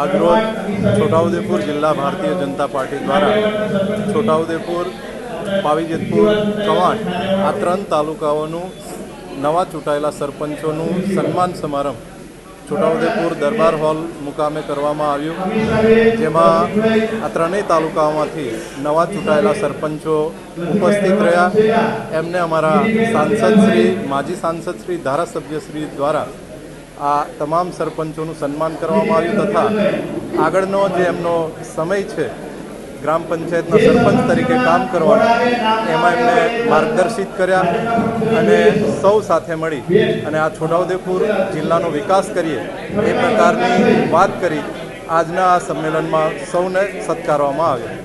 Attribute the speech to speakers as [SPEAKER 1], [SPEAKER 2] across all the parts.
[SPEAKER 1] આજરોજ છોટાઉદેપુર જિલ્લા ભારતીય જનતા પાર્ટી દ્વારા છોટાઉદેપુર, પાવીજેતપુર, કવાંટ આ 3 તાલુકાઓનું નવા ચૂંટાયેલા સરપંચોનું સન્માન સમારંભ છોટાઉદેપુર દરબાર હોલ મુકામે કરવામાં આવ્યું, જેમાં આ 3 તાલુકાઓમાંથી નવા ચૂંટાયેલા સરપંચો ઉપસ્થિત રહ્યા. એમને અમારા સાંસદશ્રી, માજી સાંસદશ્રી, ધારાસભ્યશ્રી દ્વારા આ તમામ સરપંચોનું સન્માન કરવામાં આવ્યું તથા આગળનો જે એમનો સમય છે ગ્રામ પંચાયતના સરપંચ તરીકે કામ કરવાનો, એમાં એમને માર્ગદર્શિત કર્યા અને સૌ સાથે મળી અને આ છોટાઉદેપુર જિલ્લાનો વિકાસ કરીએ એ પ્રકારની વાત કરી આજના આ સંમેલનમાં સૌને સત્કારવામાં આવ્યો.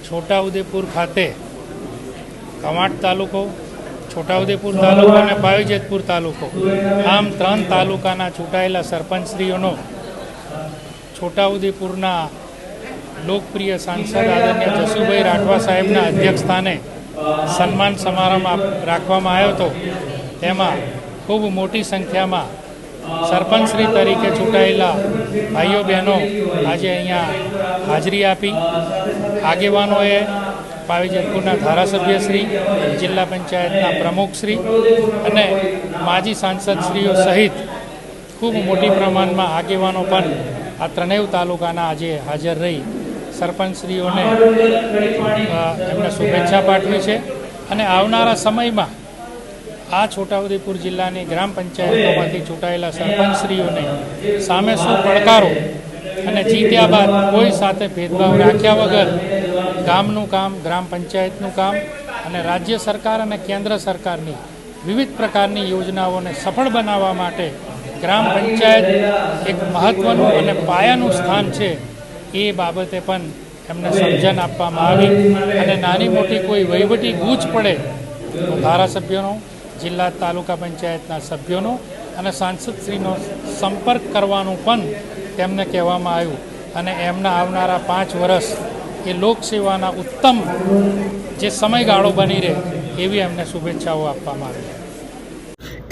[SPEAKER 2] છોટાઉદેપુર ખાતે કવાંટ તાલુકો, છોટાઉદેપુર તાલુકો અને પાવીજેતપુર તાલુકો, આમ 3 તાલુકાના ચૂંટાયેલા સરપંચશ્રીઓનો છોટાઉદેપુરના લોકપ્રિય સાંસદ આદરણીય જસુભાઈ રાઠવા સાહેબના અધ્યક્ષસ્થાને સન્માન સમારંભ રાખવામાં આવ્યો હતો. તેમાં ખૂબ મોટી સંખ્યામાં સરપંચશ્રી તરીકે ચૂંટાયેલા ભાઈઓ બહેનો આજે અહીંયા હાજરી આપી. આગેવાનોએ પાવીજેતપુરના ધારાસભ્યશ્રી, જિલ્લા પંચાયતના પ્રમુખશ્રી અને માજી સાંસદશ્રીઓ સહિત ખૂબ મોટી પ્રમાણમાં આગેવાનો પણ આ 3 તાલુકાના આજે હાજર રહી સરપંચશ્રીઓને એમને શુભેચ્છા પાઠવી છે. અને આવનારા સમયમાં આ છોટાઉદેપુર જિલ્લાની ગ્રામ પંચાયતોમાંથી ચૂંટાયેલા સરપંચશ્રીઓને સામે શું પડકારો અને જીત્યા બાદ કોઈ સાથે ભેદભાવ રાખ્યા વગર ગામનું કામ, ગ્રામ પંચાયતનું કામ અને રાજ્ય સરકાર અને કેન્દ્ર સરકારની વિવિધ પ્રકારની યોજનાઓને સફળ બનાવવા માટે ગ્રામ પંચાયત એક મહત્ત્વનું અને પાયાનું સ્થાન છે એ બાબતે પણ એમને સમજણ આપવામાં આવી. અને નાની મોટી કોઈ વહીવટી ગૂંચ પડે તો ધારાસભ્યોનો, જિલ્લા તાલુકા પંચાયતના સભ્યોનો અને સાંસદશ્રીનો સંપર્ક કરવાનું પણ તેમને કહેવામાં આવ્યું. અને એમના આવનારા 5 વર્ષ એ લોકસેવાના ઉત્તમ જે સમયગાળો બની રહે એવી એમને શુભેચ્છાઓ આપવામાં આવી.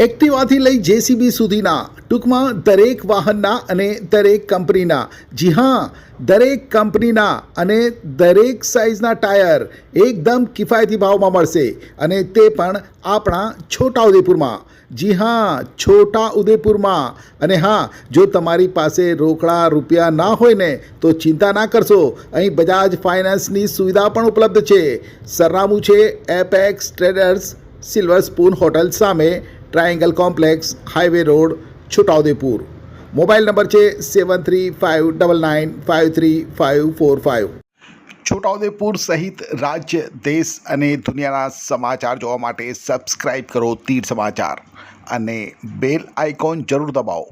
[SPEAKER 3] એક્ટિવાથી લઈ જેસીબી સુધીના, ટૂંકમાં દરેક વાહનના અને દરેક કંપનીના, જી હા, દરેક કંપનીના અને દરેક સાઇઝના ટાયર એકદમ કિફાયતી ભાવમાં મળશે અને તે પણ આપણા છોટાઉદેપુરમાં. જી હા, છોટાઉદેપુરમાં. અને હા, જો તમારી પાસે રોકડા રૂપિયા ના હોય ને તો ચિંતા ના કરશો, અહીં બજાજ ફાઇનાન્સની સુવિધા પણ ઉપલબ્ધ છે. સરનામું છે apex traders, silver spoon hotel સામે, triangle complex, highway road, Chhota Udepur. Mobile number છે 7359953545. છોટાઉદેપુર સહિત રાજ્ય, દેશ અને દુનિયાના સમાચાર જોવા માટે સબસ્ક્રાઈબ કરો તીર સમાચાર અને બેલ આઇકોન જરૂર દબાવો.